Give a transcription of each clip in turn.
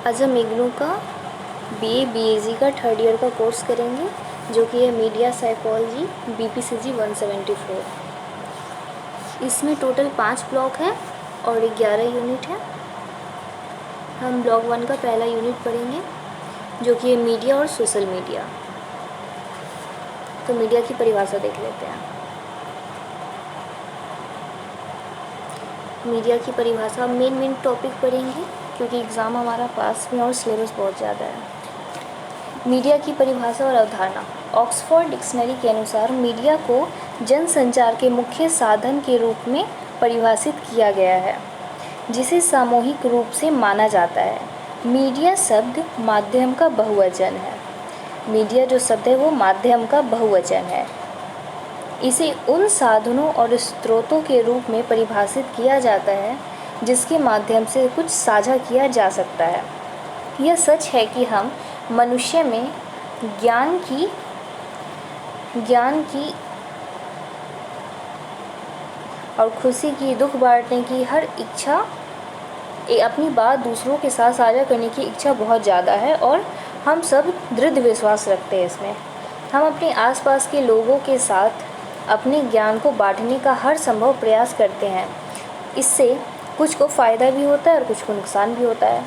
आज हम इग्नू का BA BAG का 3rd ईयर का कोर्स करेंगे, जो कि है मीडिया साइकोलॉजी BPCG 174। इसमें टोटल 5 ब्लॉक है और 11 यूनिट है। हम ब्लॉक 1 का पहला यूनिट पढ़ेंगे, जो कि है मीडिया और सोशल मीडिया। तो मीडिया की परिभाषा देख लेते हैं। मीडिया की परिभाषा मेन टॉपिक पढ़ेंगे, क्योंकि एग्ज़ाम हमारा पास में और सिलेबस बहुत ज़्यादा है। मीडिया की परिभाषा और अवधारणा। ऑक्सफोर्ड डिक्शनरी के अनुसार मीडिया को जनसंचार के मुख्य साधन के रूप में परिभाषित किया गया है, जिसे सामूहिक रूप से माना जाता है। मीडिया शब्द माध्यम का बहुवचन है। मीडिया जो शब्द है वो माध्यम का बहुवचन है। इसे उन साधनों और स्रोतों के रूप में परिभाषित किया जाता है जिसके माध्यम से कुछ साझा किया जा सकता है। यह सच है कि हम मनुष्य में ज्ञान की और खुशी की, दुख बांटने की हर इच्छा, अपनी बात दूसरों के साथ साझा करने की इच्छा बहुत ज़्यादा है और हम सब दृढ़ विश्वास रखते हैं इसमें। हम अपने आसपास के लोगों के साथ अपने ज्ञान को बांटने का हर संभव प्रयास करते हैं। इससे कुछ को फ़ायदा भी होता है और कुछ को नुकसान भी होता है।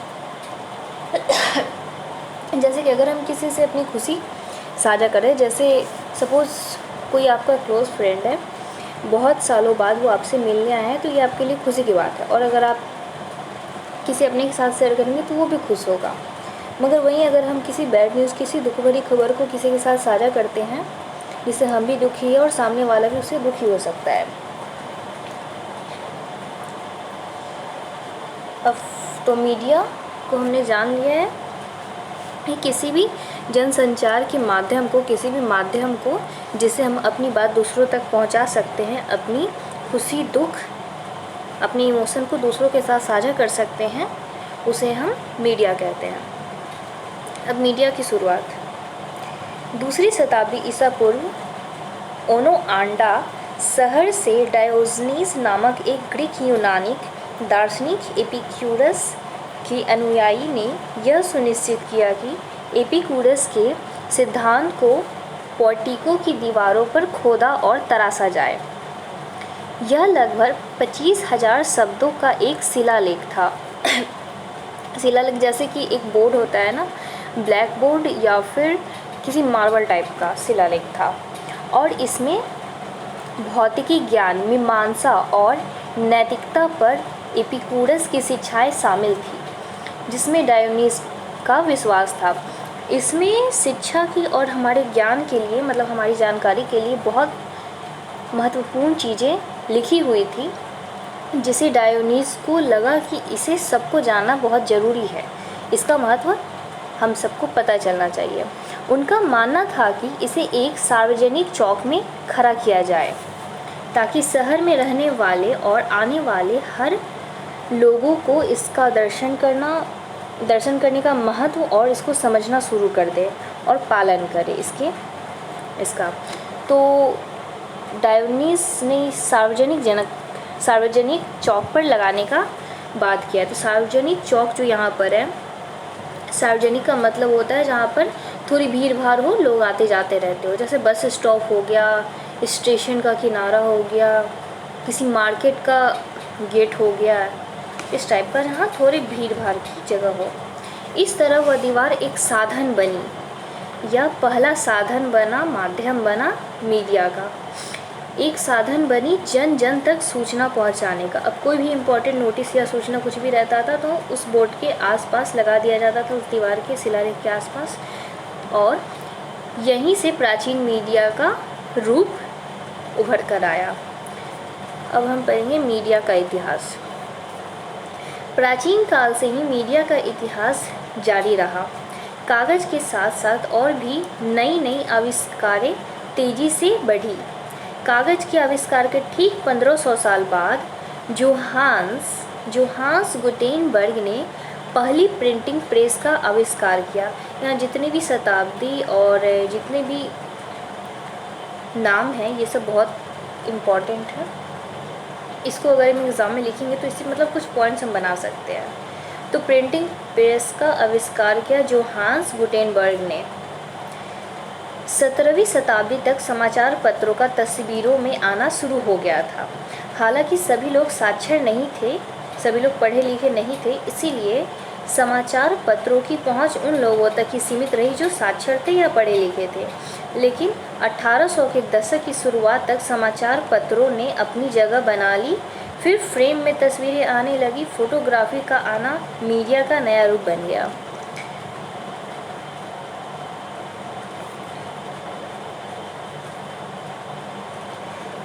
जैसे कि अगर हम किसी से अपनी खुशी साझा करें, जैसे सपोज़ कोई आपका क्लोज़ फ्रेंड है, बहुत सालों बाद वो आपसे मिलने आए हैं, तो ये आपके लिए खुशी की बात है। और अगर आप किसी अपने के साथ शेयर करेंगे तो वो भी खुश होगा। मगर वहीं अगर हम किसी बैड न्यूज़, किसी दुख भरी खबर को किसी के साथ साझा करते हैं, जिससे हम भी दुखी है और सामने वाला भी उससे दुखी हो सकता है। अब तो मीडिया को हमने जान लिया है कि किसी भी जनसंचार के माध्यम को, किसी भी माध्यम को जिससे हम अपनी बात दूसरों तक पहुंचा सकते हैं, अपनी खुशी, दुख, अपने इमोशन को दूसरों के साथ साझा कर सकते हैं, उसे हम मीडिया कहते हैं। अब मीडिया की शुरुआत 2री शताब्दी ईसा पूर्व ओनोआंडा शहर से डायोजनीस नामक एक ग्रीक यूनानी दार्शनिक एपिक्यूरस के अनुयायी ने यह सुनिश्चित किया कि एपिक्यूरस के सिद्धांत को पोर्टिको की दीवारों पर खोदा और तराशा जाए। यह लगभग 25,000 शब्दों का एक शिलालेख था। शिलालेख जैसे कि एक बोर्ड होता है ना, ब्लैक बोर्ड या फिर किसी मार्बल टाइप का शिलालेख था। और इसमें भौतिकी ज्ञान, मीमांसा और नैतिकता पर एपिक्यूरस की शिक्षाएं शामिल थी, जिसमें डायोनीस का विश्वास था। इसमें शिक्षा की और हमारे ज्ञान के लिए, मतलब हमारी जानकारी के लिए बहुत महत्वपूर्ण चीज़ें लिखी हुई थी, जिसे डायोनीस को लगा कि इसे सबको जानना बहुत ज़रूरी है, इसका महत्व हम सबको पता चलना चाहिए। उनका मानना था कि इसे एक सार्वजनिक चौक में खड़ा किया जाए, ताकि शहर में रहने वाले और आने वाले हर लोगों को इसका दर्शन करने का महत्व और इसको समझना शुरू कर दे और पालन करे इसका। तो डायोनीस ने सार्वजनिक चौक पर लगाने का बात किया। तो सार्वजनिक चौक जो यहाँ पर है, सार्वजनिक का मतलब होता है जहाँ पर थोड़ी भीड़ भाड़ हो, लोग आते जाते रहते हो, जैसे बस स्टॉप हो गया, स्टेशन का किनारा हो गया, किसी मार्केट का गेट हो गया, इस टाइप का जहाँ थोड़ी भीड़ भाड़ की जगह हो। इस तरह वह दीवार एक साधन बनी, या पहला साधन बना, माध्यम बना मीडिया का। एक साधन बनी जन जन तक सूचना पहुंचाने का। अब कोई भी इम्पोर्टेंट नोटिस या सूचना कुछ भी रहता था तो उस बोर्ड के आसपास लगा दिया जाता था, उस दीवार के शिलालेख के आसपास, और यहीं से प्राचीन मीडिया का रूप उभर कर आया। अब हम पढ़ेंगे मीडिया का इतिहास। प्राचीन काल से ही मीडिया का इतिहास जारी रहा। कागज़ के साथ साथ और भी नई आविष्कारें तेज़ी से बढ़ी। कागज़ के आविष्कार के ठीक 1500 साल बाद जोहान्स गुटेनबर्ग ने पहली प्रिंटिंग प्रेस का आविष्कार किया। यहाँ जितने भी शताब्दी और जितने भी नाम हैं, ये सब बहुत इम्पॉर्टेंट है। इसको अगर हम एग्ज़ाम में लिखेंगे तो इससे मतलब कुछ पॉइंट्स हम बना सकते हैं। तो प्रिंटिंग प्रेस का आविष्कार किया जोहान्स गुटेनबर्ग ने। 17वीं शताब्दी तक समाचार पत्रों का तस्वीरों में आना शुरू हो गया था। हालांकि सभी लोग साक्षर नहीं थे, सभी लोग पढ़े लिखे नहीं थे, इसीलिए समाचार पत्रों की पहुंच उन लोगों तक ही सीमित रही जो साक्षर थे या पढ़े लिखे थे। लेकिन 1800 के दशक की शुरुआत तक समाचार पत्रों ने अपनी जगह बना ली। फिर फ्रेम में तस्वीरें आने लगी, फोटोग्राफी का आना मीडिया का नया रूप बन गया। –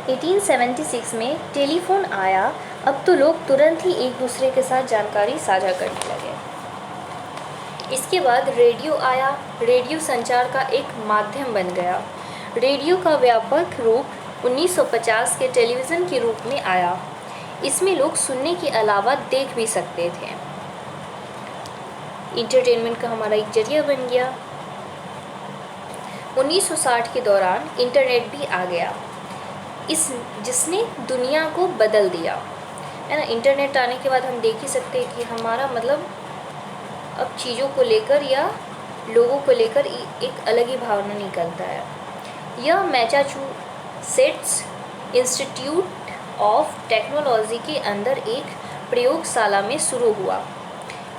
1876 में टेलीफोन आया। अब तो लोग तुरंत ही एक दूसरे के साथ जानकारी साझा करने लगे। इसके बाद रेडियो आया। रेडियो संचार का एक माध्यम बन गया। रेडियो का व्यापक रूप 1950 के टेलीविज़न के रूप में आया। इसमें लोग सुनने के अलावा देख भी सकते थे। इंटरटेनमेंट का हमारा एक जरिया बन गया। 1960 के दौरान इंटरनेट भी आ गया, जिसने दुनिया को बदल दिया, है ना। इंटरनेट आने के बाद हम देख ही सकते हैं कि हमारा मतलब अब चीज़ों को लेकर या लोगों को लेकर एक अलग ही भावना निकलता है। यह मैसाचुसेट्स इंस्टीट्यूट ऑफ टेक्नोलॉजी के अंदर एक प्रयोगशाला में शुरू हुआ।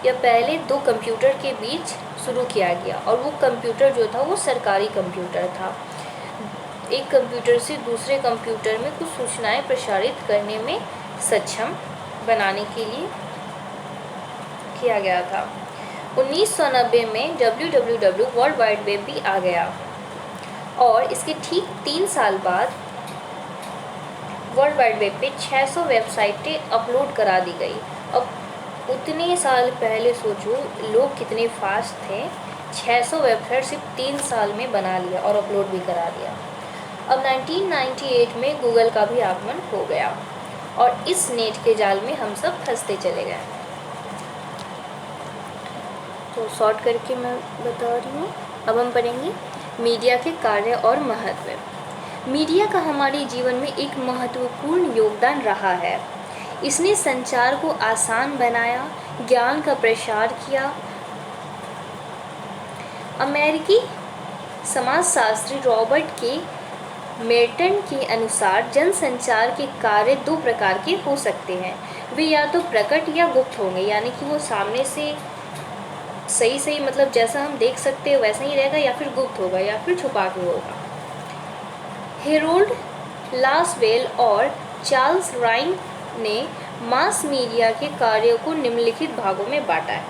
यह पहले 2 कंप्यूटर के बीच शुरू किया गया और वो कंप्यूटर जो था वो सरकारी कंप्यूटर था। एक कंप्यूटर से दूसरे कंप्यूटर में कुछ सूचनाएं प्रसारित करने में सक्षम बनाने के लिए किया गया था। 1990 में www वर्ल्ड वाइड वेब भी आ गया और इसके ठीक 3 साल बाद वर्ल्ड वाइड वेब पे 600 वेबसाइटें अपलोड करा दी गई। अब उतने साल पहले सोचो लोग कितने फास्ट थे, 600 वेबसाइट सिर्फ 3 साल में बना लिया और अपलोड भी करा दिया। अब 1998 में गूगल का भी आगमन हो गया और इस नेट के जाल में हम सब फंसते चले गए। तो शॉर्ट करके मैं बता रही हूँ। अब हम पढ़ेंगे मीडिया के कार्य और महत्व। मीडिया का हमारे जीवन में एक महत्वपूर्ण योगदान रहा है। इसने संचार को आसान बनाया, ज्ञान का प्रसार किया। अमेरिकी समाजशास्त्री रॉबर्ट के मेर्टन के अनुसार जनसंचार के कार्य 2 प्रकार के हो सकते हैं। वे या तो प्रकट या गुप्त होंगे, यानी कि वो सामने से सही मतलब जैसा हम देख सकते हैं वैसा ही रहेगा, या फिर गुप्त होगा या फिर छुपा के होगा। हेरोल्ड लासवेल और चार्ल्स राइन ने मास मीडिया के कार्यों को निम्नलिखित भागों में बांटा है।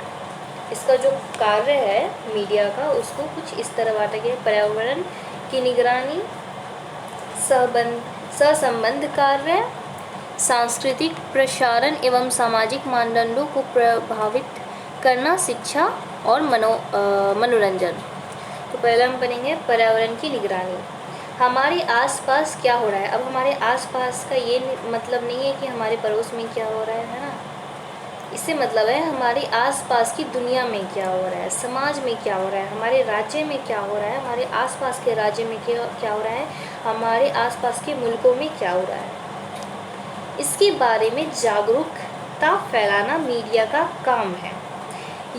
इसका जो कार्य है मीडिया का उसको कुछ इस तरह बांटा गया: पर्यावरण की निगरानी, सहसंबंध कार्य, सांस्कृतिक प्रसारण एवं सामाजिक मानदंडों को प्रभावित करना, शिक्षा और मनोरंजन। तो पहले हम पढ़ेंगे पर्यावरण की निगरानी। हमारे आसपास क्या हो रहा है। अब हमारे आसपास का ये मतलब नहीं है कि हमारे पड़ोस में क्या हो रहा है ना। इससे मतलब है हमारे आसपास की दुनिया में क्या हो रहा है, समाज में क्या हो रहा है, हमारे राज्य में क्या हो रहा है, हमारे आसपास के राज्य में क्या हो रहा है, हमारे आसपास के मुल्कों में क्या हो रहा है। इसके बारे में जागरूकता फैलाना मीडिया का काम है।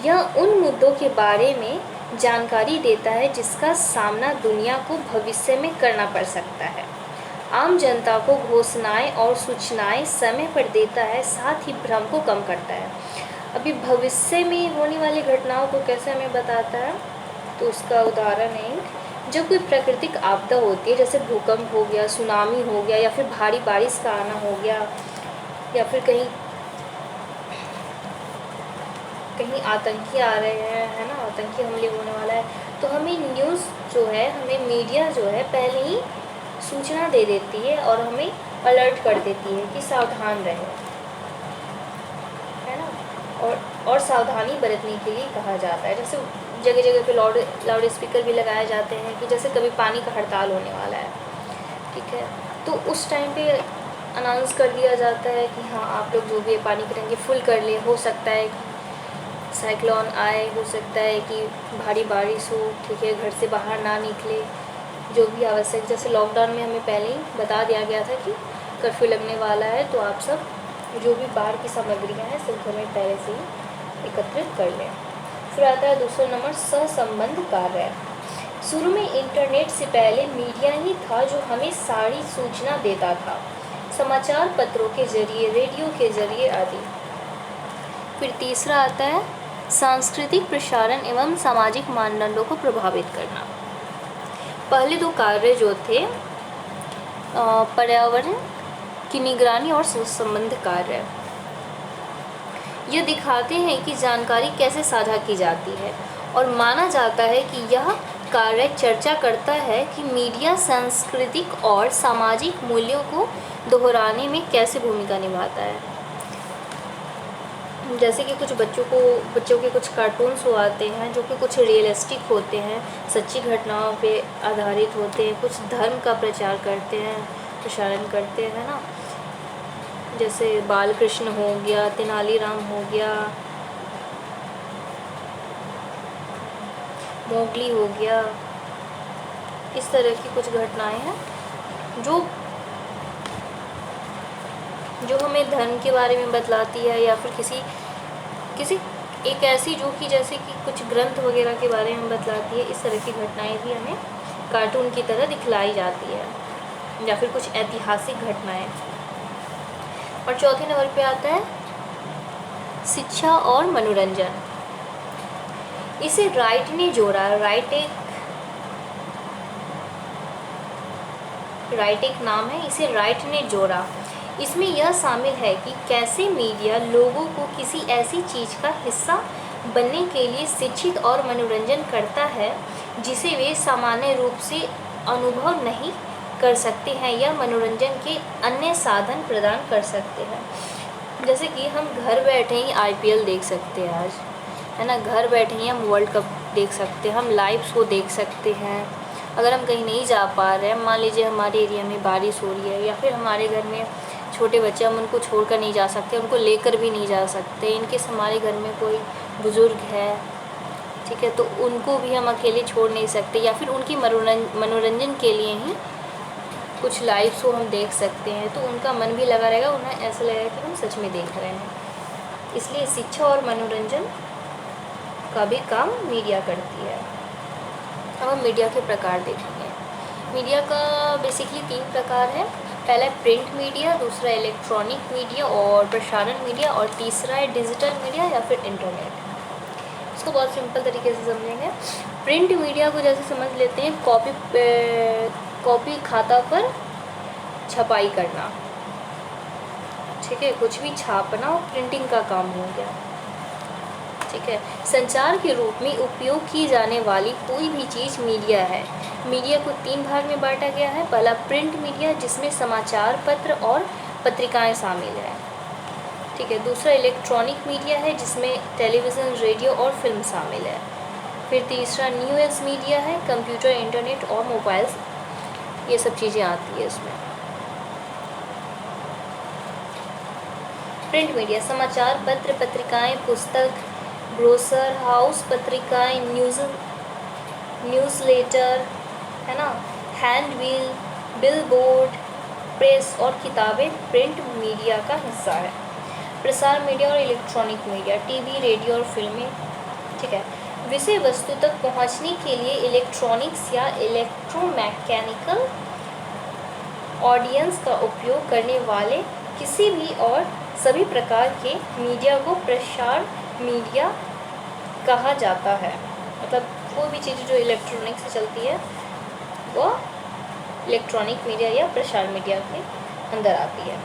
यह उन मुद्दों के बारे में जानकारी देता है जिसका सामना दुनिया को भविष्य में करना पड़ सकता है। आम जनता को घोषणाएं और सूचनाएं समय पर देता है, साथ ही भ्रम को कम करता है। अभी भविष्य में होने वाली घटनाओं को कैसे हमें बताता है, तो उसका उदाहरण है जब कोई प्राकृतिक आपदा होती है, जैसे भूकंप हो गया, सुनामी हो गया, या फिर भारी बारिश का आना हो गया, या फिर कहीं आतंकी आ रहे हैं, है ना, आतंकी हमले होने वाला है, तो हमें न्यूज़ जो है, हमें मीडिया जो है पहले ही सूचना दे देती है और हमें अलर्ट कर देती है कि सावधान रहें, है ना। और सावधानी बरतने के लिए कहा जाता है। जैसे जगह जगह पे लाउड स्पीकर भी लगाए जाते हैं कि जैसे कभी पानी का हड़ताल होने वाला है, ठीक है, तो उस टाइम पे अनाउंस कर दिया जाता है कि हाँ आप लोग जो भी पानी की टंकी फुल कर ले, हो सकता है कि साइक्लोन आए, हो सकता है कि भारी बारिश हो, ठीक है, घर से बाहर ना निकले, जो भी आवश्यक। जैसे लॉकडाउन में हमें पहले ही बता दिया गया था कि कर्फ्यू लगने वाला है, तो आप सब जो भी बाहर की सामग्रियां हैं सब घर में पहले से ही एकत्रित कर लें। फिर आता है दूसरा नंबर, सहसंबंध कार्य। शुरू में इंटरनेट से पहले मीडिया ही था जो हमें सारी सूचना देता था, समाचार पत्रों के जरिए, रेडियो के जरिए आदि। फिर तीसरा आता है सांस्कृतिक प्रसारण एवं सामाजिक मानदंडों को प्रभावित करना। पहले दो कार्य जो थे पर्यावरण की निगरानी और सहसंबंध कार्य, यह दिखाते हैं कि जानकारी कैसे साझा की जाती है और माना जाता है कि यह कार्य चर्चा करता है कि मीडिया सांस्कृतिक और सामाजिक मूल्यों को दोहराने में कैसे भूमिका निभाता है। जैसे कि कुछ बच्चों के कुछ कार्टून्स हो आते हैं जो कि कुछ रियलिस्टिक होते हैं, सच्ची घटनाओं पे आधारित होते हैं, कुछ धर्म का प्रचार करते हैं, प्रसारण करते हैं ना, जैसे बाल कृष्ण हो गया, तेनालीराम हो गया, मोगली हो गया। इस तरह की कुछ घटनाएं हैं जो हमें धर्म के बारे में बतलाती है, या फिर किसी एक ऐसी जो कि जैसे कि कुछ ग्रंथ वगैरह के बारे में बतलाती है। इस तरह की घटनाएं भी हमें कार्टून की तरह दिखलाई जाती है, या फिर कुछ ऐतिहासिक घटनाएं। और चौथे नंबर पे आता है शिक्षा और मनोरंजन। इसे राइट ने जोड़ा। राइट एक नाम है, इसे राइट ने जोड़ा। इसमें यह शामिल है कि कैसे मीडिया लोगों को किसी ऐसी चीज़ का हिस्सा बनने के लिए शिक्षित और मनोरंजन करता है जिसे वे सामान्य रूप से अनुभव नहीं कर सकते हैं या मनोरंजन के अन्य साधन प्रदान कर सकते हैं। जैसे कि हम घर बैठे ही IPL देख सकते हैं आज, है ना, घर बैठे ही हम वर्ल्ड कप देख सकते हैं, हम लाइव शो देख सकते हैं। अगर हम कहीं नहीं जा पा रहे हैं, मान लीजिए हमारे एरिया में बारिश हो रही है, या फिर हमारे घर में छोटे बच्चे, हम उनको छोड़कर नहीं जा सकते, उनको लेकर भी नहीं जा सकते, इनकेस हमारे घर में कोई बुज़ुर्ग है, ठीक है, तो उनको भी हम अकेले छोड़ नहीं सकते, या फिर उनकी मनोरंजन के लिए ही कुछ लाइव शो हम देख सकते हैं, तो उनका मन भी लगा रहेगा, उन्हें ऐसा लगेगा कि हम सच में देख रहे हैं। इसलिए शिक्षा और मनोरंजन का भी काम मीडिया करती है। अब हम मीडिया के प्रकार देखेंगे। मीडिया का बेसिकली 3 प्रकार है। पहला है प्रिंट मीडिया, दूसरा इलेक्ट्रॉनिक मीडिया और प्रसारण मीडिया, और तीसरा है डिजिटल मीडिया या फिर इंटरनेट। इसको बहुत सिंपल तरीके से समझेंगे। प्रिंट मीडिया को जैसे समझ लेते हैं कॉपी खाता पर छपाई करना, ठीक है, कुछ भी छापना और प्रिंटिंग का काम हो गया, ठीक है। संचार के रूप में उपयोग की जाने वाली कोई भी चीज़ मीडिया है। मीडिया को 3 भाग में बांटा गया है। पहला प्रिंट मीडिया, जिसमें समाचार पत्र और पत्रिकाएं शामिल हैं, ठीक है। दूसरा इलेक्ट्रॉनिक मीडिया है, जिसमें टेलीविज़न, रेडियो और फिल्म शामिल है। फिर तीसरा न्यूज़ मीडिया है, कंप्यूटर, इंटरनेट और मोबाइल्स, ये सब चीज़ें आती है इसमें। प्रिंट मीडिया समाचार पत्र, पत्रिकाएं, पुस्तक, ब्रोशर, हाउस पत्रिकाएं, न्यूज़लेटर, है ना, हैंडबिल, बिलबोर्ड, प्रेस और किताबें प्रिंट मीडिया का हिस्सा है। प्रसार मीडिया और इलेक्ट्रॉनिक मीडिया टीवी, रेडियो और फिल्में, ठीक है। विषय वस्तु तक पहुंचने के लिए इलेक्ट्रॉनिक्स या इलेक्ट्रोमैकेनिकल ऑडियंस का उपयोग करने वाले किसी भी और सभी प्रकार के मीडिया को प्रसार मीडिया कहा जाता है। मतलब कोई भी चीज़ जो इलेक्ट्रॉनिक से चलती है वो इलेक्ट्रॉनिक मीडिया या प्रसार मीडिया के अंदर आती है।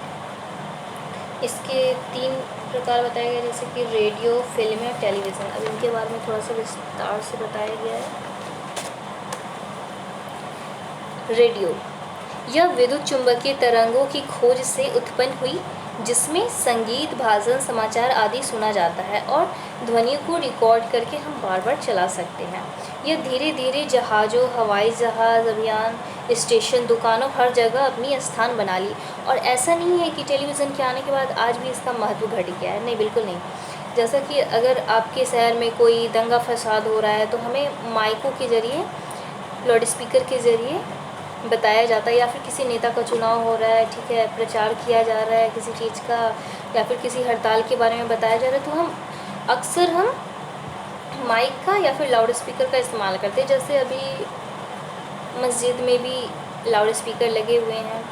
इसके 3 प्रकार बताए गए, जैसे कि रेडियो, फिल्म और टेलीविज़न। अब इनके बारे में थोड़ा सा विस्तार से बताया गया है। रेडियो, यह विद्युत चुंबकीय तरंगों की खोज से उत्पन्न हुई, जिसमें संगीत, भाषण, समाचार आदि सुना जाता है और ध्वनियों को रिकॉर्ड करके हम बार बार चला सकते हैं। यह धीरे धीरे जहाज़ों, हवाई जहाज़, अभियान स्टेशन, दुकानों, हर जगह अपनी स्थान बना ली। और ऐसा नहीं है कि टेलीविज़न के आने के बाद आज भी इसका महत्व घट गया है, नहीं, बिल्कुल नहीं। जैसा कि अगर आपके शहर में कोई दंगा फसाद हो रहा है तो हमें माइकों के ज़रिए, लाउड स्पीकर के ज़रिए बताया जाता है, या फिर किसी नेता का चुनाव हो रहा है, ठीक है, प्रचार किया जा रहा है किसी चीज़ का, या फिर किसी हड़ताल के बारे में बताया जा रहा है, तो हम अक्सर हम माइक का या फिर लाउड स्पीकर का इस्तेमाल करते हैं। जैसे अभी मस्जिद में भी लाउड स्पीकर लगे हुए हैं।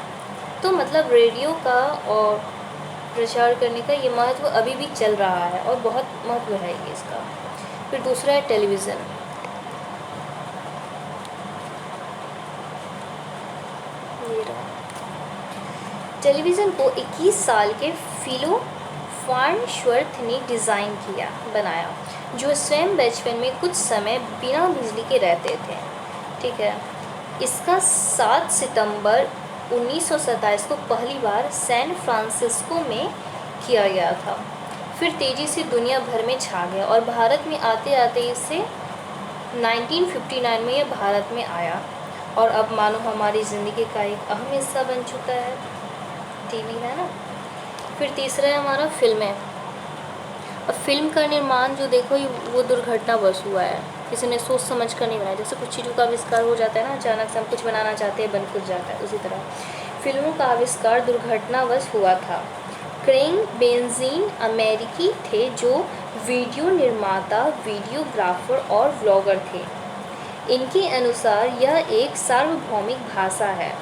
तो मतलब रेडियो का और प्रचार करने का ये महत्व अभी भी चल रहा है और बहुत महत्व है ये इसका। फिर दूसरा है टेलीविज़न। ये रहा। टेलीविज़न को 21 साल के फिलो फार्नश्वर्थ ने डिज़ाइन किया बनाया, जो स्वयं बचपन में कुछ समय बिना बिजली के रहते थे। ठीक है। इसका 7 सितंबर 1927 को पहली बार सैन फ्रांसिस्को में किया गया था। फिर तेज़ी से दुनिया भर में छा गया और भारत में आते आते इसे 1959 में यह भारत में आया और अब मानो हमारी ज़िंदगी का एक अहम हिस्सा बन चुका है। टीवी है ना। फिर तीसरा है हमारा फिल्में। अब फिल्म का निर्माण जो देखो वो दुर्घटनावश हुआ है, किसी ने सोच समझ कर नहीं बनाया। जैसे कुछ चीज़ों का आविष्कार हो जाता है ना, अचानक से हम कुछ बनाना चाहते हैं, बन खुद जाता है। उसी तरह फिल्मों का आविष्कार दुर्घटनावश हुआ था। क्रेग बेंजीन अमेरिकी थे जो वीडियो निर्माता, वीडियोग्राफर और व्लॉगर थे। इनके अनुसार यह एक सार्वभौमिक भाषा है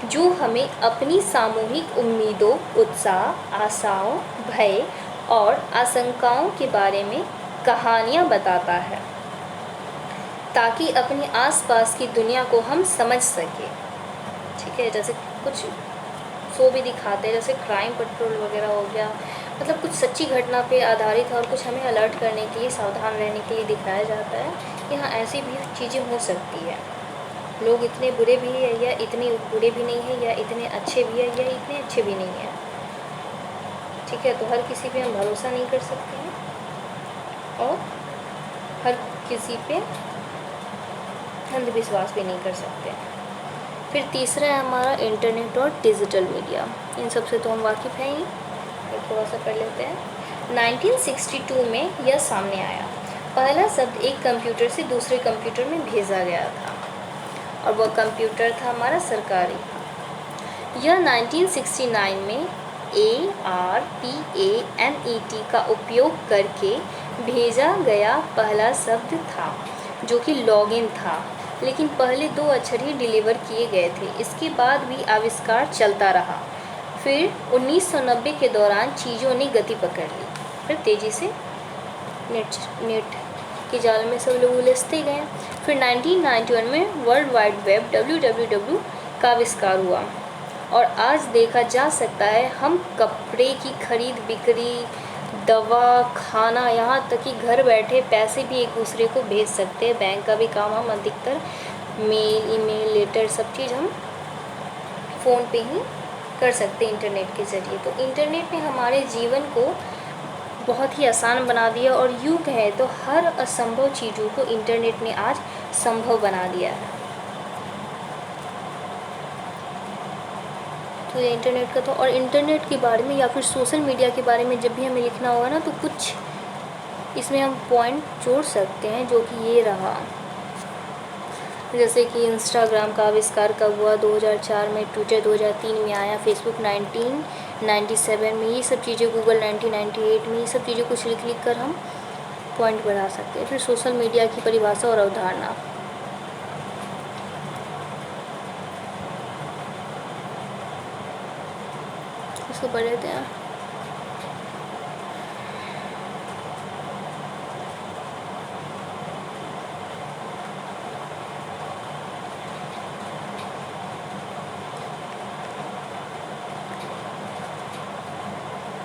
जो हमें अपनी सामूहिक उम्मीदों, उत्साह, आशाओं, भय और आशंकाओं के बारे में कहानियाँ बताता है ताकि अपने आसपास की दुनिया को हम समझ सकें। ठीक है। जैसे कुछ शो भी दिखाते हैं, जैसे क्राइम पेट्रोल वगैरह हो गया, मतलब कुछ सच्ची घटना पे आधारित है और कुछ हमें अलर्ट करने के लिए, सावधान रहने के लिए दिखाया जाता है कि हाँ ऐसी भी चीज़ें हो सकती है। लोग इतने बुरे भी हैं या इतने बुरे भी नहीं हैं, या इतने अच्छे भी हैं या इतने अच्छे भी नहीं हैं। ठीक है। तो हर किसी पे हम भरोसा नहीं कर सकते हैं और हर किसी पे अंधविश्वास भी नहीं कर सकते। फिर तीसरा है हमारा इंटरनेट और डिजिटल मीडिया। इन सब से तो हम वाकिफ़ हैं ही, थोड़ा सा कर लेते हैं। 1962 में यह सामने आया। पहला शब्द एक कंप्यूटर से दूसरे कंप्यूटर में भेजा गया था और वह कंप्यूटर था हमारा सरकारी। यह 1969 में ARPANET का उपयोग करके भेजा गया पहला शब्द था, जो कि लॉगिन था, लेकिन पहले 2 अक्षर ही डिलीवर किए गए थे। इसके बाद भी आविष्कार चलता रहा। फिर 1990 के दौरान चीज़ों ने गति पकड़ ली। फिर तेज़ी से नेट के जाल में सब लोग उलझते गए। फिर 1991 में वर्ल्ड वाइड वेब WWW का आविष्कार हुआ और आज देखा जा सकता है हम कपड़े की खरीद बिक्री, दवा, खाना, यहाँ तक कि घर बैठे पैसे भी एक दूसरे को भेज सकते हैं। बैंक का भी काम हम अधिकतर मेल, ईमेल, लेटर सब चीज़ हम फ़ोन पे ही कर सकते हैं इंटरनेट के ज़रिए। तो इंटरनेट ने हमारे जीवन को बहुत ही आसान बना दिया और यूँ कहें तो हर असंभव चीज़ों को इंटरनेट ने आज संभव बना दिया है। तो ये इंटरनेट का तो, और इंटरनेट के बारे में या फिर सोशल मीडिया के बारे में जब भी हमें लिखना होगा ना, तो कुछ इसमें हम पॉइंट जोड़ सकते हैं, जो कि ये रहा। जैसे कि इंस्टाग्राम का आविष्कार कब हुआ? 2004 में, ट्विटर 2003 में आया, फेसबुक 1997 में, ये सब चीज़ें, गूगल 1998 में, ये सब चीज़ें कुछ लिख कर हम पॉइंट बढ़ा सकते हैं। फिर सोशल मीडिया की परिभाषा और अवधारणा। इसको पढ़ लेते हैं।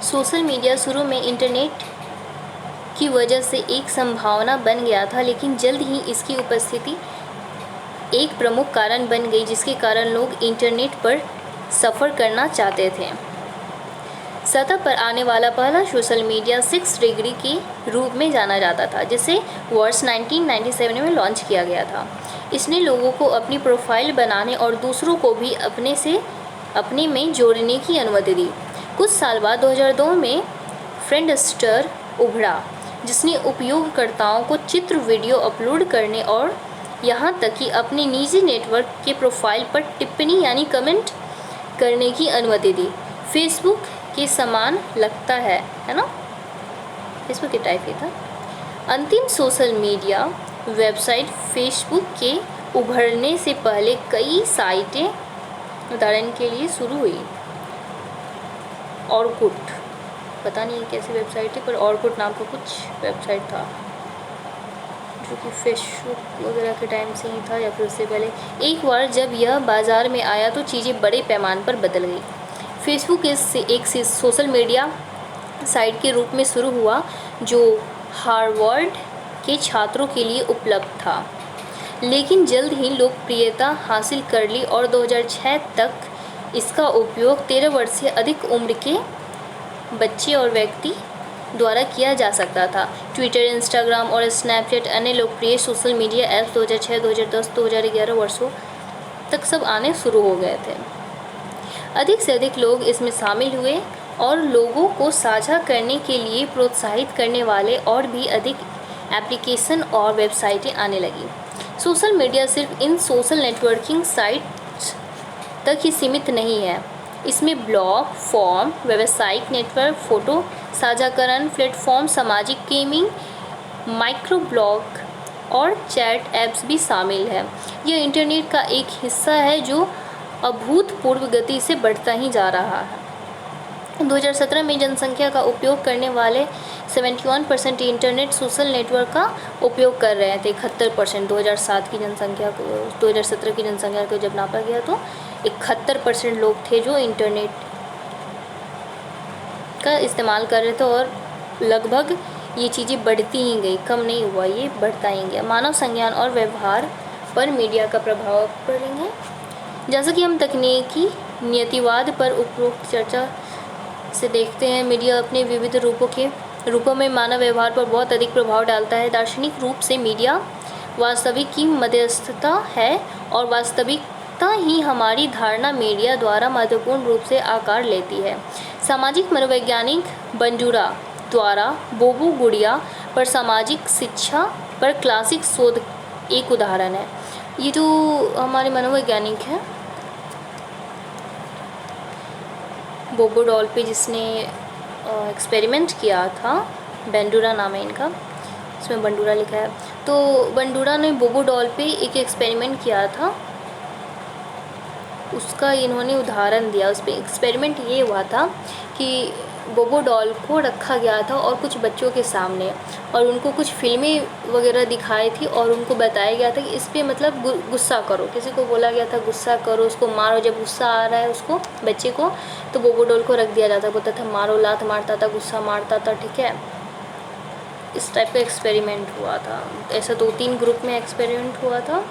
सोशल मीडिया शुरू में इंटरनेट की वजह से एक संभावना बन गया था, लेकिन जल्द ही इसकी उपस्थिति एक प्रमुख कारण बन गई, जिसके कारण लोग इंटरनेट पर सफ़र करना चाहते थे। सतह पर आने वाला पहला सोशल मीडिया 6 डिग्री के रूप में जाना जाता था, जिसे वर्ष 1997 में लॉन्च किया गया था। इसने लोगों को अपनी प्रोफाइल बनाने और दूसरों को भी अपने में जोड़ने की अनुमति दी। कुछ साल बाद 2002 में फ्रेंडस्टर उभरा, जिसने उपयोगकर्ताओं को चित्र, वीडियो अपलोड करने और यहाँ तक कि अपने निजी नेटवर्क के प्रोफाइल पर टिप्पणी यानी कमेंट करने की अनुमति दी। फेसबुक के समान लगता है ना? फेसबुक के टाइप ही था। अंतिम सोशल मीडिया वेबसाइट फेसबुक के उभरने से पहले कई साइटें उदाहरण के लिए शुरू हुई। ऑरकुट, पता नहीं कैसी वेबसाइट है, पर ऑरकुट नाम का कुछ वेबसाइट था जो कि फेसबुक वगैरह के टाइम से ही था या फिर उससे पहले। एक बार जब यह बाज़ार में आया तो चीज़ें बड़े पैमाने पर बदल गई। फेसबुक एक सोशल मीडिया साइट के रूप में शुरू हुआ जो हार्वर्ड के छात्रों के लिए उपलब्ध था, लेकिन जल्द ही लोकप्रियता हासिल कर ली और 2006 तक इसका उपयोग 13 वर्ष से अधिक उम्र के बच्चे और व्यक्ति द्वारा किया जा सकता था। ट्विटर, इंस्टाग्राम और स्नैपचैट अन्य लोकप्रिय सोशल मीडिया ऐप्स 2006, 2010, 2011 वर्षों तक सब आने शुरू हो गए थे। अधिक से अधिक लोग इसमें शामिल हुए और लोगों को साझा करने के लिए प्रोत्साहित करने वाले और भी अधिक एप्लीकेशन और वेबसाइटें आने लगी। सोशल मीडिया सिर्फ इन सोशल नेटवर्किंग साइट्स तक ही सीमित नहीं है। इसमें ब्लॉग, फॉर्म, व्यावसायिक नेटवर्क, फ़ोटो साझाकरण प्लेटफॉर्म, सामाजिक गेमिंग, माइक्रो ब्लॉग और चैट ऐप्स भी शामिल है। यह इंटरनेट का एक हिस्सा है जो अभूतपूर्व गति से बढ़ता ही जा रहा है। 2017 में जनसंख्या का उपयोग करने वाले 71% इंटरनेट सोशल नेटवर्क का उपयोग कर रहे थे। 71% 2007 की जनसंख्या को 2017 की जनसंख्या को जब नापा गया तो 71% लोग थे जो इंटरनेट का इस्तेमाल कर रहे थे और लगभग ये चीज़ें बढ़ती ही गई, कम नहीं हुआ, ये बढ़ता ही गया। मानव संज्ञान और व्यवहार पर मीडिया का प्रभाव पड़ेंगे। जैसा कि हम तकनीकी नियतिवाद पर उपरोक्त चर्चा से देखते हैं, मीडिया अपने विविध रूपों में मानव व्यवहार पर बहुत अधिक प्रभाव डालता है। दार्शनिक रूप से मीडिया वास्तविक की मध्यस्थता है और वास्तविकता ही हमारी धारणा मीडिया द्वारा महत्वपूर्ण रूप से आकार लेती है। सामाजिक मनोवैज्ञानिक बंजूरा द्वारा बोबो गुड़िया पर सामाजिक शिक्षा पर क्लासिक शोध एक उदाहरण है। ये जो हमारे मनोवैज्ञानिक हैं बोबो डॉल पे जिसने एक्सपेरिमेंट किया था, बंडूरा नाम है इनका, इसमें बंडूरा लिखा है, तो बंडूरा ने बोबो डॉल पे एक एक्सपेरिमेंट किया था, उसका इन्होंने उदाहरण दिया। उस पर एक्सपेरिमेंट ये हुआ था कि बोबो डॉल को रखा गया था और कुछ बच्चों के सामने और उनको कुछ फिल्में वगैरह दिखाई थी और उनको बताया गया था कि इस पर मतलब गुस्सा करो। किसी को बोला गया था गुस्सा करो, उसको मारो, जब गुस्सा आ रहा है उसको बच्चे को तो बोबो डॉल को रख दिया जाता, बोलता था मारो, लात मारता था, गुस्सा मारता था, ठीक है। इस टाइप का एक्सपेरिमेंट हुआ था। ऐसा 2-3 ग्रुप में एक्सपेरिमेंट हुआ था,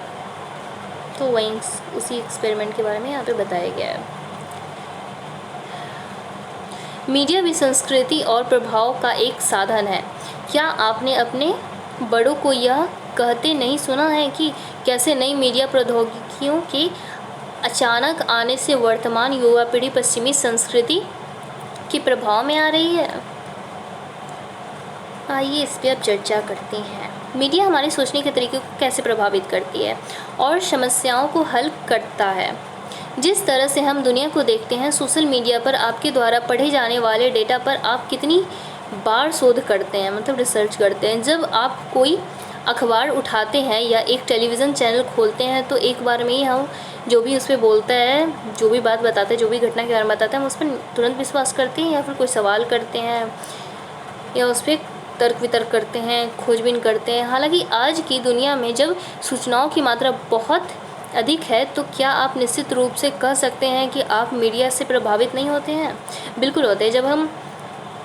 तो वहीं उसी एक्सपेरिमेंट के बारे में यहाँ पे बताया गया है। मीडिया भी संस्कृति और प्रभाव का एक साधन है। क्या आपने अपने बड़ों को यह कहते नहीं सुना है कि कैसे नई मीडिया प्रौद्योगिकियों के अचानक आने से वर्तमान युवा पीढ़ी पश्चिमी संस्कृति के प्रभाव में आ रही है? आइए इस पर अब चर्चा करते हैं। मीडिया हमारे सोचने के तरीके को कैसे प्रभावित करती है और समस्याओं को हल करता है। जिस तरह से हम दुनिया को देखते हैं, सोशल मीडिया पर आपके द्वारा पढ़े जाने वाले डेटा पर आप कितनी बार शोध करते हैं, मतलब रिसर्च करते हैं। जब आप कोई अखबार उठाते हैं या एक टेलीविज़न चैनल खोलते हैं तो एक बार में ही हम जो भी उस पर बोलता है, जो भी बात बताता है, जो भी घटना के बारे में बताता है, हम उस पर तुरंत विश्वास करते हैं या फिर कोई सवाल करते हैं या उस पर तर्क वितर्क करते हैं, खोजबीन करते हैं। हालांकि आज की दुनिया में जब सूचनाओं की मात्रा बहुत अधिक है तो क्या आप निश्चित रूप से कह सकते हैं कि आप मीडिया से प्रभावित नहीं होते हैं? बिल्कुल होते हैं।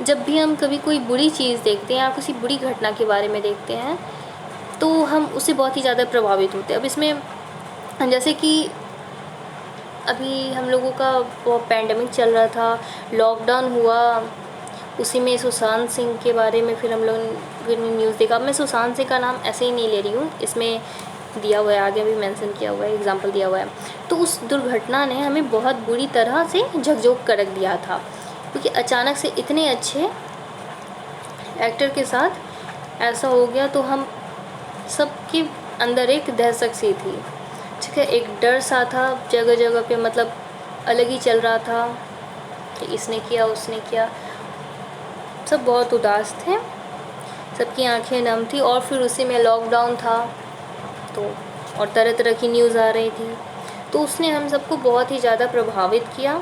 जब भी हम कभी कोई बुरी चीज़ देखते हैं या किसी बुरी घटना के बारे में देखते हैं तो हम उससे बहुत ही ज़्यादा प्रभावित होते हैं। अब इसमें जैसे कि अभी हम लोगों का पैंडेमिक चल रहा था, लॉकडाउन हुआ, उसी में सुशांत सिंह के बारे में फिर हम लोग ने न्यूज़ देखा। मैं सुशांत सिंह का नाम ऐसे ही नहीं ले रही हूँ, इसमें दिया हुआ है, आगे भी मेंशन किया हुआ है, एग्जांपल दिया हुआ है। तो उस दुर्घटना ने हमें बहुत बुरी तरह से झकझोर कर रख दिया था, क्योंकि अचानक से इतने अच्छे एक्टर के साथ ऐसा हो गया तो हम सबके अंदर एक दहशत सी थी, ठीक है, एक डर सा था जगह जगह पे, मतलब अलग ही चल रहा था कि इसने किया उसने किया, सब बहुत उदास थे। सबकी आंखें नम थी। और फिर उसी में लॉकडाउन था तो और तरह तरह की न्यूज़ आ रही थी, तो उसने हम सबको बहुत ही ज़्यादा प्रभावित किया,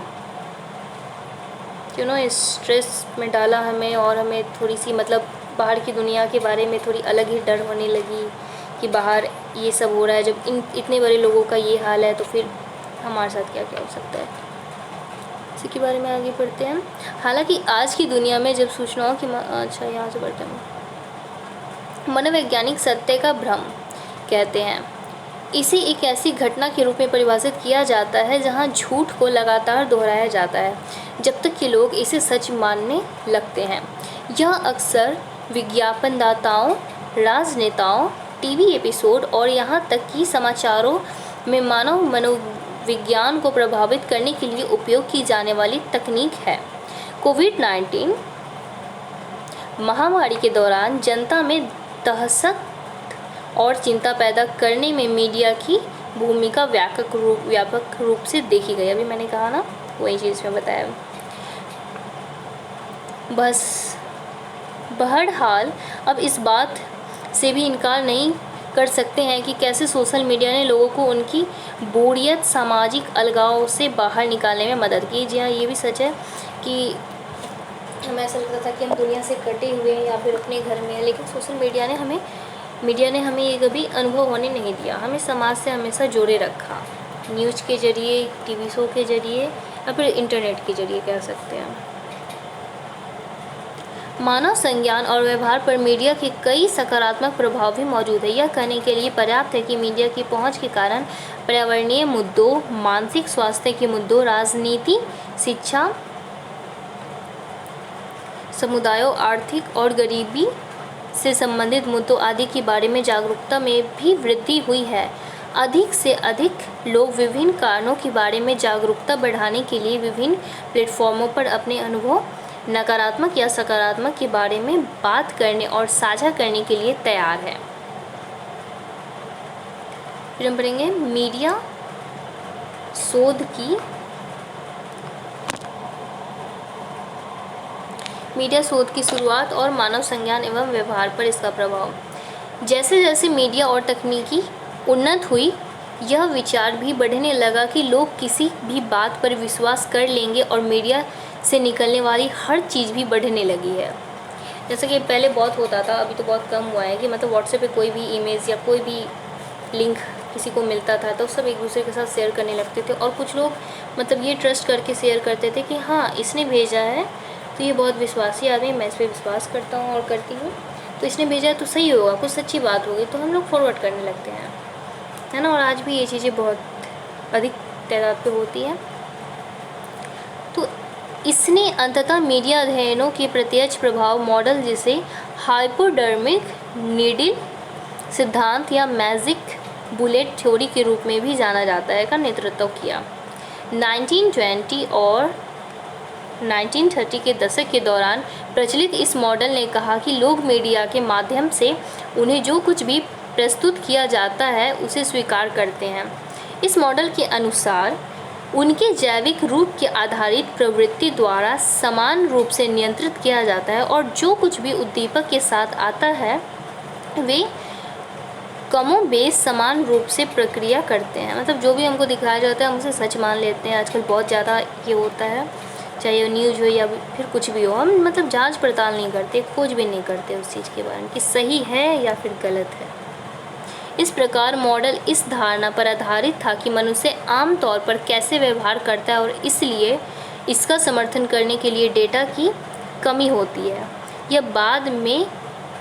स्ट्रेस में डाला हमें। और हमें थोड़ी सी मतलब बाहर की दुनिया के बारे में थोड़ी अलग ही डर होने लगी कि बाहर ये सब हो रहा है, जब इतने बड़े लोगों का ये हाल है तो फिर हमारे साथ क्या क्या हो सकता है। इसी के बारे में आगे पढ़ते हैं। हालांकि आज की दुनिया में जब सूचनाओं की अच्छा यहाँ से पढ़ते हैं। मनोवैज्ञानिक सत्य का भ्रम कहते हैं इसे एक ऐसी घटना के रूप में परिभाषित किया जाता है जहां झूठ को लगातार दोहराया जाता है जब तक कि लोग इसे सच मानने लगते हैं। यह अक्सर विज्ञापनदाताओं, राजनेताओं, टीवी एपिसोड और यहां तक कि समाचारों में मानव मनोविज्ञान को प्रभावित करने के लिए उपयोग की जाने वाली तकनीक है। कोविड-19 महामारी के दौरान जनता में दहशत और चिंता पैदा करने में मीडिया की भूमिका व्यापक रूप से देखी गई। अभी मैंने कहा ना, वही चीज़ में बताया। बस बहरहाल अब इस बात से भी इनकार नहीं कर सकते हैं कि कैसे सोशल मीडिया ने लोगों को उनकी बोरियत, सामाजिक अलगाव से बाहर निकालने में मदद की। जी हाँ, ये भी सच है कि हमें ऐसा लगता था कि हम दुनिया से कटे हुए हैं या फिर अपने घर में हैं, लेकिन सोशल मीडिया ने हमें ये कभी अनुभव होने नहीं दिया। हमें समाज से हमेशा जोड़े रखा, न्यूज़ के ज़रिए, टीवी शो के ज़रिए या फिर इंटरनेट के ज़रिए कह सकते हैं। मानव संज्ञान और व्यवहार पर मीडिया के कई सकारात्मक प्रभाव भी मौजूद है। यह कहने के लिए पर्याप्त है कि मीडिया की पहुंच के कारण पर्यावरणीय मुद्दों, मानसिक स्वास्थ्य के मुद्दों, राजनीति, शिक्षा, समुदायों, आर्थिक और गरीबी से संबंधित मुद्दों आदि के बारे में जागरूकता में भी वृद्धि हुई है। अधिक से अधिक लोग विभिन्न कारणों के बारे में जागरूकता बढ़ाने के लिए विभिन्न प्लेटफॉर्मों पर अपने अनुभव, नकारात्मक या सकारात्मक के बारे में बात करने और साझा करने के लिए तैयार है। फिर हम पढ़ेंगे मीडिया शोध की शुरुआत और मानव संज्ञान एवं व्यवहार पर इसका प्रभाव। जैसे जैसे मीडिया और तकनीकी उन्नत हुई, यह विचार भी बढ़ने लगा कि लोग किसी भी बात पर विश्वास कर लेंगे और मीडिया से निकलने वाली हर चीज़ भी बढ़ने लगी है। जैसे कि पहले बहुत होता था, अभी तो बहुत कम हुआ है कि मतलब व्हाट्सएप पे कोई भी इमेज या कोई भी लिंक किसी को मिलता था तो सब एक दूसरे के साथ शेयर करने लगते थे। और कुछ लोग मतलब ये ट्रस्ट करके शेयर करते थे कि हाँ, इसने भेजा है तो ये बहुत विश्वासी आदमी, मैं इस पर विश्वास करता हूँ और करती हूँ, तो इसने भेजा है तो सही होगा, कुछ सच्ची बात होगी, तो हम लोग फॉरवर्ड करने लगते हैं, है ना। और आज भी ये चीज़ें बहुत अधिक तादाद पे होती हैं। तो इसने अंततः मीडिया अध्ययनों के प्रत्यक्ष प्रभाव मॉडल, जिसे हाइपोडर्मिक नीडल सिद्धांत या मैजिक बुलेट थ्योरी के रूप में भी जाना जाता है, का नेतृत्व किया। 1920 और 1930 के दशक के दौरान प्रचलित इस मॉडल ने कहा कि लोग मीडिया के माध्यम से उन्हें जो कुछ भी प्रस्तुत किया जाता है उसे स्वीकार करते हैं। इस मॉडल के अनुसार उनके जैविक रूप के आधारित प्रवृत्ति द्वारा समान रूप से नियंत्रित किया जाता है और जो कुछ भी उद्दीपक के साथ आता है वे कमोबेश समान रूप से प्रक्रिया करते हैं। मतलब जो भी हमको दिखाया जाता है हम उसे सच मान लेते हैं। आजकल बहुत ज़्यादा ये होता है, चाहे वो न्यूज़ हो या फिर कुछ भी हो, हम मतलब जांच पड़ताल नहीं करते, खोज भी नहीं करते उस चीज़ के बारे में कि सही है या फिर गलत है। इस प्रकार मॉडल इस धारणा पर आधारित था कि मनुष्य आम तौर पर कैसे व्यवहार करता है और इसलिए इसका समर्थन करने के लिए डेटा की कमी होती है। यह बाद में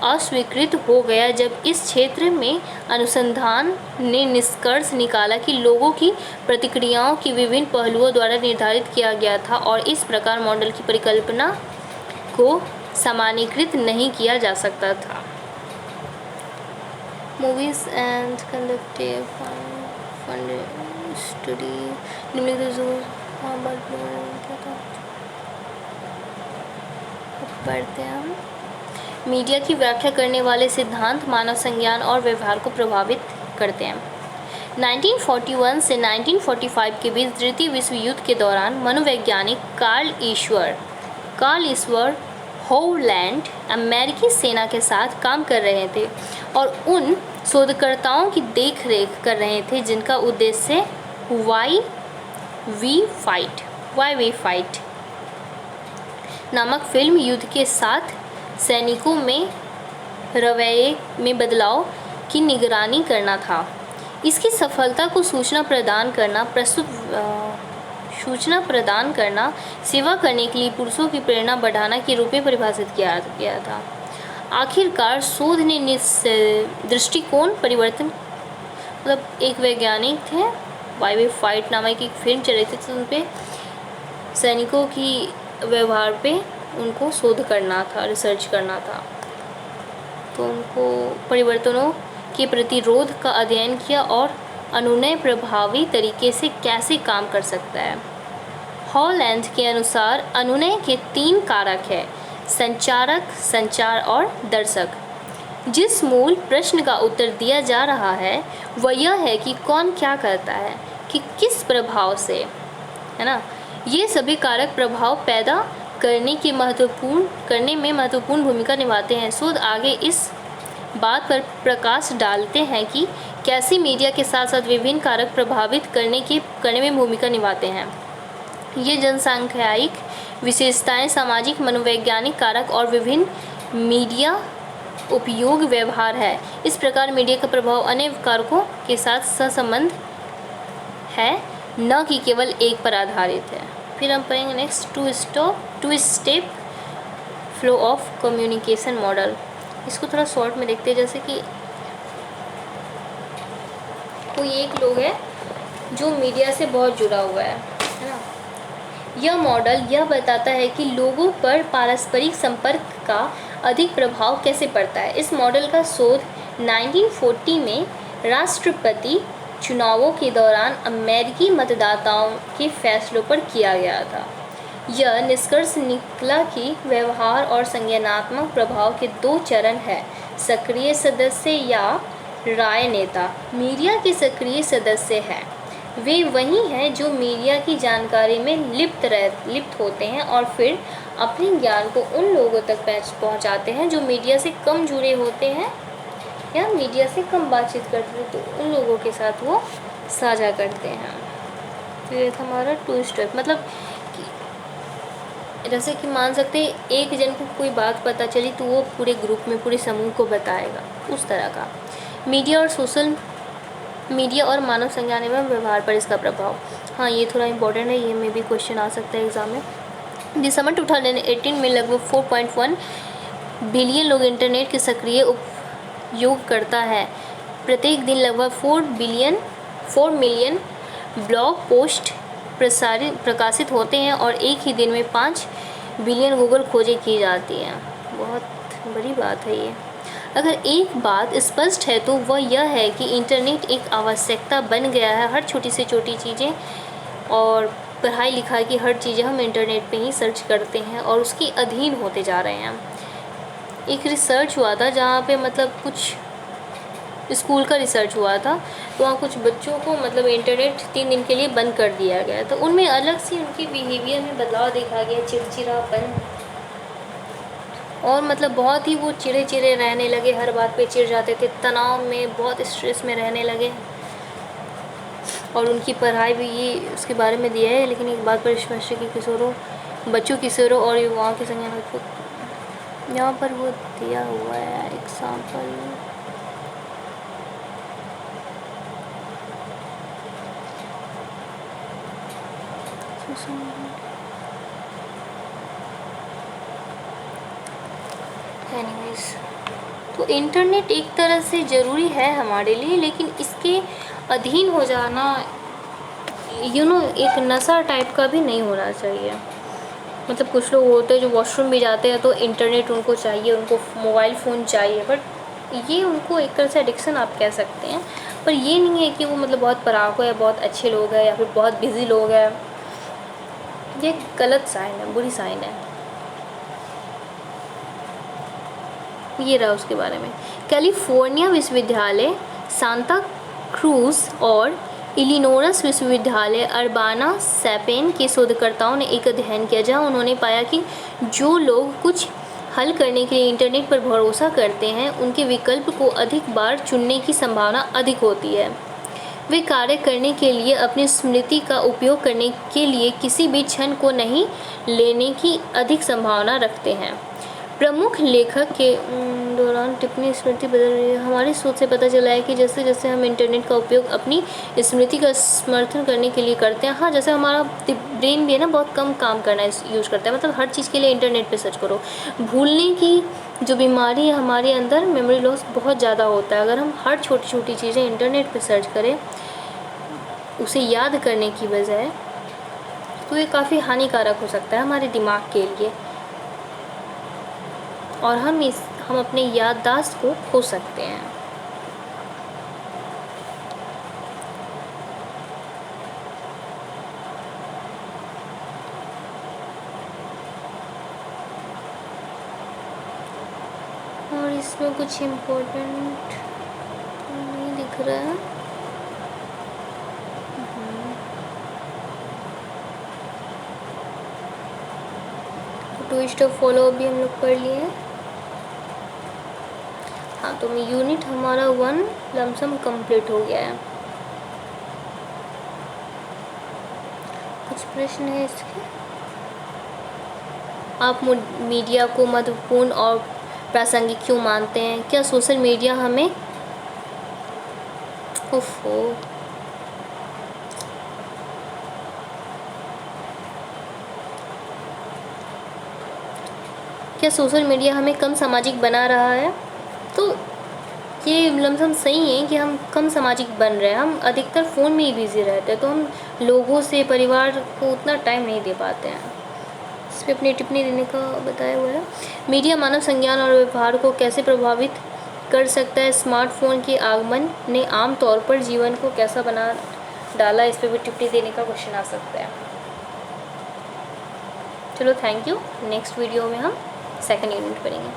अस्वीकृत हो गया जब इस क्षेत्र में अनुसंधान ने निष्कर्ष निकाला कि लोगों की प्रतिक्रियाओं की विभिन्न पहलुओं द्वारा निर्धारित किया गया था और इस प्रकार मॉडल की परिकल्पना को सामान्यीकृत नहीं किया जा सकता था। Movies and conductive fund study पढ़ते हैं हम। मीडिया की व्याख्या करने वाले सिद्धांत मानव संज्ञान और व्यवहार को प्रभावित करते हैं। 1941 से 1945 के बीच द्वितीय विश्व युद्ध के दौरान मनोवैज्ञानिक कार्ल ईश्वर होलैंड अमेरिकी सेना के साथ काम कर रहे थे और उन शोधकर्ताओं की देखरेख कर रहे थे जिनका उद्देश्य वाई वी फाइट नामक फिल्म युद्ध के साथ सैनिकों में रवैये में बदलाव की निगरानी करना था। इसकी सफलता को सूचना प्रदान करना सेवा करने के लिए पुरुषों की प्रेरणा बढ़ाना के रूप में परिभाषित किया गया था। आखिरकार शोध ने दृष्टिकोण परिवर्तन मतलब एक वैज्ञानिक थे वाई वी फाइट नामक एक फिल्म चल रही थी, तो उन पर सैनिकों की व्यवहार पे उनको शोध करना था, रिसर्च करना था, तो उनको परिवर्तनों के प्रतिरोध का अध्ययन किया और अनुनय प्रभावी तरीके से कैसे काम कर सकता है। हॉलैंड के अनुसार अनुनय के 3 कारक हैं: संचारक, संचार और दर्शक। जिस मूल प्रश्न का उत्तर दिया जा रहा है वह यह है कि कौन क्या करता है, कि किस प्रभाव से, है ना। ये सभी कारक प्रभाव पैदा करने में महत्वपूर्ण भूमिका निभाते हैं। शोध आगे इस बात पर प्रकाश डालते हैं कि कैसे मीडिया के साथ साथ विभिन्न कारक प्रभावित करने में भूमिका निभाते हैं। ये जनसांख्यिक विशेषताएं, सामाजिक मनोवैज्ञानिक कारक और विभिन्न मीडिया उपयोग व्यवहार है। इस प्रकार मीडिया का प्रभाव अन्य कारकों के साथ सहसंबंध है, न कि केवल एक पर आधारित है। फिर हम पढ़ेंगे next two step flow of communication model. इसको थोड़ा शॉर्ट में देखते हैं। जैसे कि कोई एक लोग है जो मीडिया से बहुत जुड़ा हुआ है ना। यह मॉडल यह बताता है कि लोगों पर पारस्परिक संपर्क का अधिक प्रभाव कैसे पड़ता है। इस मॉडल का शोध 1940 में राष्ट्रपति चुनावों के दौरान अमेरिकी मतदाताओं के फैसलों पर किया गया था। यह निष्कर्ष निकला कि व्यवहार और संज्ञानात्मक प्रभाव के 2 चरण हैं: सक्रिय सदस्य या राय नेता। मीडिया के सक्रिय सदस्य हैं वे वही हैं जो मीडिया की जानकारी में लिप्त होते हैं और फिर अपने ज्ञान को उन लोगों तक पहुंचाते हैं जो मीडिया से कम जुड़े होते हैं या मीडिया से कम बातचीत करते हैं, तो उन लोगों के साथ वो साझा करते हैं। तो ये था हमारा 2 स्टेप। मतलब जैसे कि मान सकते हैं एक जन को कोई बात पता चली तो वो पूरे ग्रुप में, पूरे समूह को बताएगा, उस तरह का। मीडिया और मानव संज्ञान एवं व्यवहार पर इसका प्रभाव। हाँ, ये थोड़ा इंपॉर्टेंट है, ये में भी क्वेश्चन आ सकता है एग्जाम में। दिसंबर 2018 में लगभग 4.1 बिलियन लोग इंटरनेट के सक्रिय उपयोग करता है। प्रत्येक दिन लगभग 4 मिलियन ब्लॉग पोस्ट प्रकाशित होते हैं और एक ही दिन में 5 बिलियन गूगल खोजें की जाती हैं। बहुत बड़ी बात है ये। अगर एक बात स्पष्ट है तो वह यह है कि इंटरनेट एक आवश्यकता बन गया है। हर छोटी से छोटी चीज़ें और पढ़ाई लिखाई की हर चीज़ें हम इंटरनेट पे ही सर्च करते हैं और उसके अधीन होते जा रहे हैं। एक रिसर्च हुआ था जहाँ पे मतलब कुछ स्कूल का रिसर्च हुआ था, तो वहाँ कुछ बच्चों को मतलब इंटरनेट 3 दिन के लिए बंद कर दिया गया। तो उनमें अलग सी उनकी बिहेवियर में बदलाव देखा गया, चिड़चिड़ापन, और मतलब बहुत ही वो चिड़े रहने लगे, हर बात पे चिढ़ जाते थे, तनाव में, बहुत स्ट्रेस में रहने लगे। और उनकी पढ़ाई भी ये उसके बारे में दिया है। लेकिन एक बात पर स्पष्ट है कि बच्चों किशोरों और युवाओं के संज्ञान को यहाँ पर वो दिया हुआ है एग्जाम्पल। एनीवेज, तो इंटरनेट एक तरह से ज़रूरी है हमारे लिए, लेकिन इसके अधीन हो जाना एक नशा टाइप का भी नहीं होना चाहिए। मतलब कुछ लोग होते हैं जो वॉशरूम भी जाते हैं तो इंटरनेट उनको चाहिए, उनको मोबाइल फ़ोन चाहिए, बट ये उनको एक तरह से एडिक्शन आप कह सकते हैं। पर ये नहीं है कि वो मतलब बहुत पढ़ाकू है, बहुत अच्छे लोग हैं या फिर बहुत बिज़ी लोग हैं। ये गलत साइन है, बुरी साइन है। ये रहा उसके बारे में। कैलिफोर्निया विश्वविद्यालय, सांता क्रूज और इलिनोरस विश्वविद्यालय अर्बाना-सैपेन के शोधकर्ताओं ने एक अध्ययन किया जहां उन्होंने पाया कि जो लोग कुछ हल करने के लिए इंटरनेट पर भरोसा करते हैं, उनके विकल्प को अधिक बार चुनने की संभावना अधिक होती है। वे कार्य करने के लिए अपनी स्मृति का उपयोग करने के लिए किसी भी क्षण को नहीं लेने की अधिक संभावना रखते हैं। प्रमुख लेखक के दौरान टिप्पणी स्मृति बदल रही है। हमारी सोच से पता चला है कि जैसे जैसे हम इंटरनेट का उपयोग अपनी स्मृति का समर्थन करने के लिए करते हैं, हाँ, जैसे हमारा ब्रेन भी है ना, बहुत कम काम करना यूज़ करता है, मतलब हर चीज़ के लिए इंटरनेट पे सर्च करो। भूलने की जो बीमारी है हमारे अंदर, मेमोरी लॉस बहुत ज़्यादा होता है। अगर हम हर छोटी छोटी चीज़ें इंटरनेट पे सर्च करें उसे याद करने की बजाय, तो ये काफ़ी हानिकारक हो सकता है हमारे दिमाग के लिए, और हम अपने याददाश्त को खो सकते हैं। और इसमें कुछ इम्पोर्टेंट नहीं दिख रहा है। ट्विस्ट ऑफ फॉलो भी हम लोग पढ़ लिए हैं। हाँ, तो यूनिट हमारा 1 लमसम कंप्लीट हो गया है। कुछ प्रश्न है इसके? आप मीडिया को महत्वपूर्ण और प्रासंगिक क्यों मानते हैं? क्या सोशल मीडिया हमें क्या सोशल मीडिया हमें कम सामाजिक बना रहा है? तो ये लमसम सही है कि हम कम सामाजिक बन रहे हैं। हम अधिकतर फ़ोन में ही बिज़ी रहते हैं, तो हम लोगों से, परिवार को उतना टाइम नहीं दे पाते हैं। इस पर अपनी टिप्पणी देने का बताया हुआ है। मीडिया मानव संज्ञान और व्यवहार को कैसे प्रभावित कर सकता है? स्मार्टफोन के आगमन ने आम तौर पर जीवन को कैसा बना डाला? इस पर भी टिप्पणी देने का क्वेश्चन आ सकता है। चलो, थैंक यू। नेक्स्ट वीडियो में हम सेकंड यूनिट पढ़ेंगे।